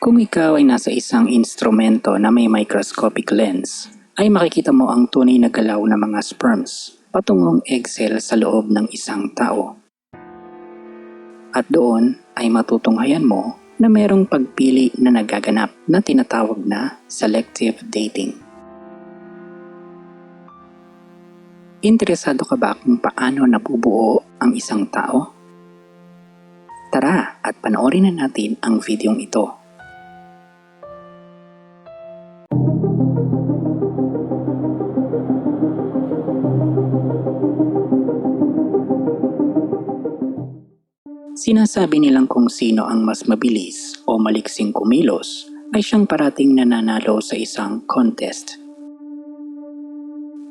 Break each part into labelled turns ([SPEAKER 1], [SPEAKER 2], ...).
[SPEAKER 1] Kung ikaw ay nasa isang instrumento na may microscopic lens, ay makikita mo ang tunay na galaw ng mga sperms patungong egg cell sa loob ng isang tao. At doon ay matutunghayan mo na mayroong pagpili na nagaganap na tinatawag na selective dating. Interesado ka ba kung paano nabubuo ang isang tao? Tara at panoorin na natin ang videong ito. Sinasabi nilang kung sino ang mas mabilis o maliksing kumilos ay siyang parating nananalo sa isang contest.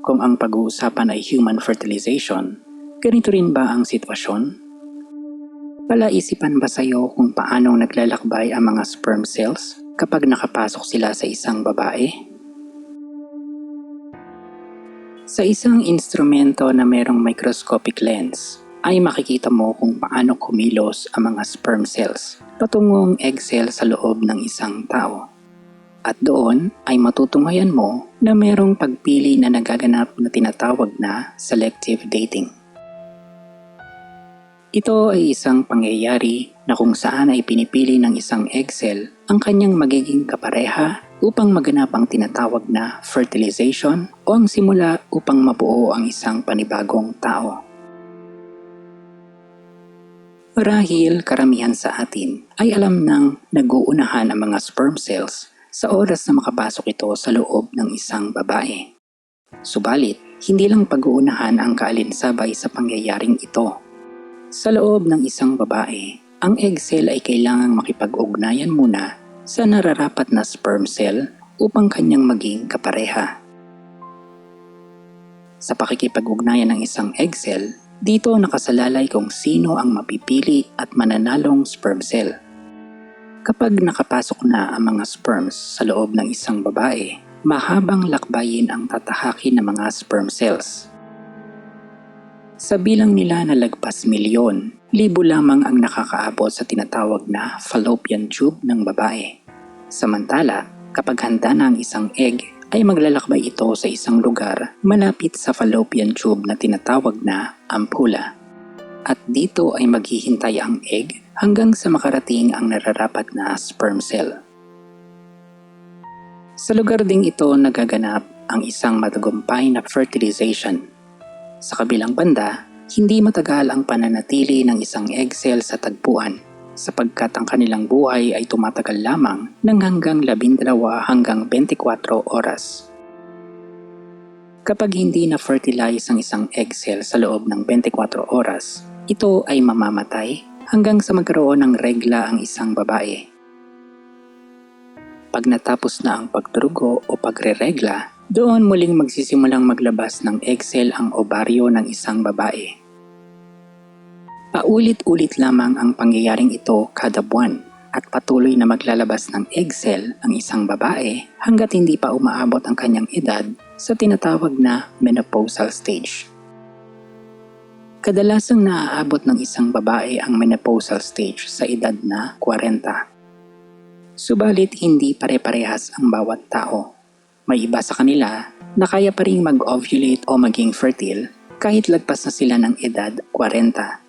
[SPEAKER 1] Kung ang pag-uusapan ay human fertilization, ganito rin ba ang sitwasyon? Palaisipan ba sa'yo kung paano naglalakbay ang mga sperm cells kapag nakapasok sila sa isang babae? Sa isang instrumento na mayroong microscopic lens, ay makikita mo kung paano kumilos ang mga sperm cells patungong egg cell sa loob ng isang tao. At doon ay matutunghayan mo na mayroong pagpili na nagaganap na tinatawag na selective dating. Ito ay isang pangyayari na kung saan ay pinipili ng isang egg cell ang kanyang magiging kapareha upang maganap ang tinatawag na fertilization o ang simula upang mabuo ang isang panibagong tao. Marahil karamihan sa atin ay alam nang nag-uunahan ang mga sperm cells sa oras na makapasok ito sa loob ng isang babae. Subalit, hindi lang pag-uunahan ang kaalinsabay sa pangyayaring ito. Sa loob ng isang babae, ang egg cell ay kailangang makipag-ugnayan muna sa nararapat na sperm cell upang kanyang maging kapareha. Sa pakikipag-ugnayan ng isang egg cell, dito nakasalalay kung sino ang mapipili at mananalong sperm cell. Kapag nakapasok na ang mga sperms sa loob ng isang babae, mahabang lakbayin ang tatahakin ng mga sperm cells. Sa bilang nila na lagpas milyon, libo lamang ang nakakaabot sa tinatawag na fallopian tube ng babae. Samantala, kapag handa na ang isang egg, ay maglalakbay ito sa isang lugar malapit sa fallopian tube na tinatawag na ampula. At dito ay maghihintay ang egg hanggang sa makarating ang nararapat na sperm cell. Sa lugar ding ito nagaganap ang isang matagumpay na fertilization. Sa kabilang banda, hindi matagal ang pananatili ng isang egg cell sa tagpuan sapagkat ang kanilang buhay ay tumatagal lamang ng hanggang 12 hanggang 24 oras. Kapag hindi na-fertilize ang isang egg cell sa loob ng 24 oras, ito ay mamamatay hanggang sa magkaroon ng regla ang isang babae. Pag natapos na ang pagdurugo o pagre-regla, doon muling magsisimulang maglabas ng egg cell ang ovaryo ng isang babae. Paulit-ulit lamang ang pangyayaring ito kada buwan at patuloy na maglalabas ng egg cell ang isang babae hanggat hindi pa umaabot ang kanyang edad sa tinatawag na menopausal stage. Kadalasang naaabot ng isang babae ang menopausal stage sa edad na 40. Subalit hindi pare-parehas ang bawat tao. May iba sa kanila na kaya pa ring mag-ovulate o maging fertile kahit lagpas na sila ng edad 40.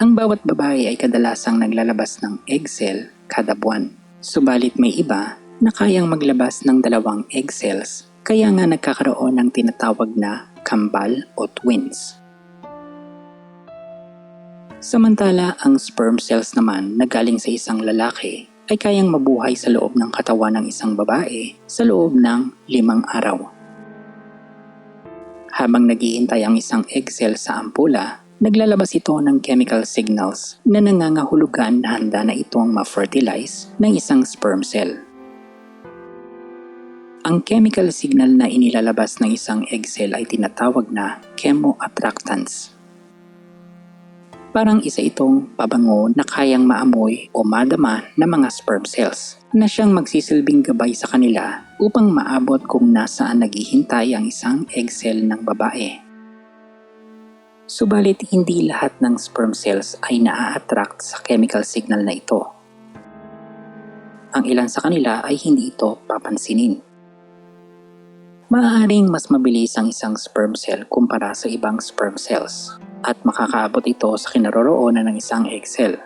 [SPEAKER 1] Ang bawat babae ay kadalasang naglalabas ng egg cell kada buwan. Subalit may iba na kayang maglabas ng 2 egg cells kaya nga nagkakaroon ng tinatawag na kambal o twins. Samantala, ang sperm cells naman na galing sa isang lalaki ay kayang mabuhay sa loob ng katawan ng isang babae sa loob ng 5 araw. Habang naghihintay ang isang egg cell sa ampula, naglalabas ito ng chemical signals na nangangahulugan na handa na itong ma-fertilize ng isang sperm cell. Ang chemical signal na inilalabas ng isang egg cell ay tinatawag na chemoattractants. Parang isa itong pabango na kayang maamoy o madama ng mga sperm cells na siyang magsisilbing gabay sa kanila upang maabot kung nasaan naghihintay ang isang egg cell ng babae. Subalit hindi lahat ng sperm cells ay naa-attract sa chemical signal na ito. Ang ilan sa kanila ay hindi ito papansinin. Maaaring mas mabilis ang isang sperm cell kumpara sa ibang sperm cells at makakaabot ito sa kinaroroonan ng isang egg cell.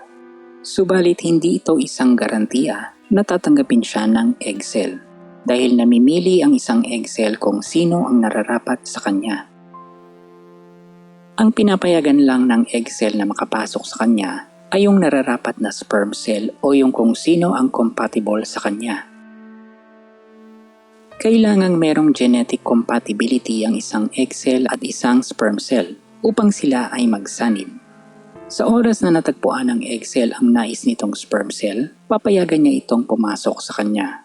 [SPEAKER 1] Subalit hindi ito isang garantiya na tatanggapin siya ng egg cell dahil namimili ang isang egg cell kung sino ang nararapat sa kanya. Ang pinapayagan lang ng egg cell na makapasok sa kanya ay yung nararapat na sperm cell o yung kung sino ang compatible sa kanya. Kailangang merong genetic compatibility ang isang egg cell at isang sperm cell upang sila ay magsanib. Sa oras na natagpuan ng egg cell ang nais nitong sperm cell, papayagan niya itong pumasok sa kanya.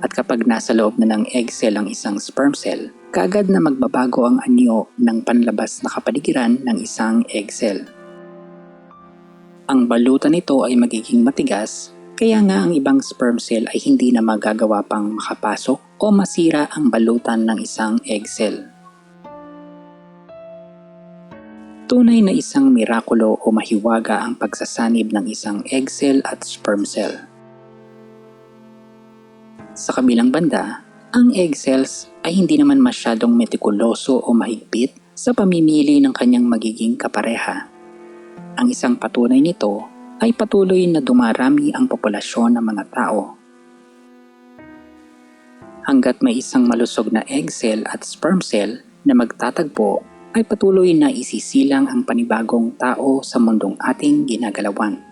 [SPEAKER 1] At kapag nasa loob na ng egg cell ang isang sperm cell, kaagad na magbabago ang anyo ng panlabas na kapaligiran ng isang egg cell. Ang balutan nito ay magiging matigas, kaya nga ang ibang sperm cell ay hindi na magagawa pang makapasok o masira ang balutan ng isang egg cell. Tunay na isang mirakulo o mahiwaga ang pagsasanib ng isang egg cell at sperm cell. Sa kabilang banda, ang egg cells ay hindi naman masyadong metikuloso o mahigpit sa pamimili ng kanyang magiging kapareha. Ang isang patunay nito ay patuloy na dumarami ang populasyon ng mga tao. Hanggat may isang malusog na egg cell at sperm cell na magtatagpo, ay patuloy na isisilang ang panibagong tao sa mundong ating ginagalawan.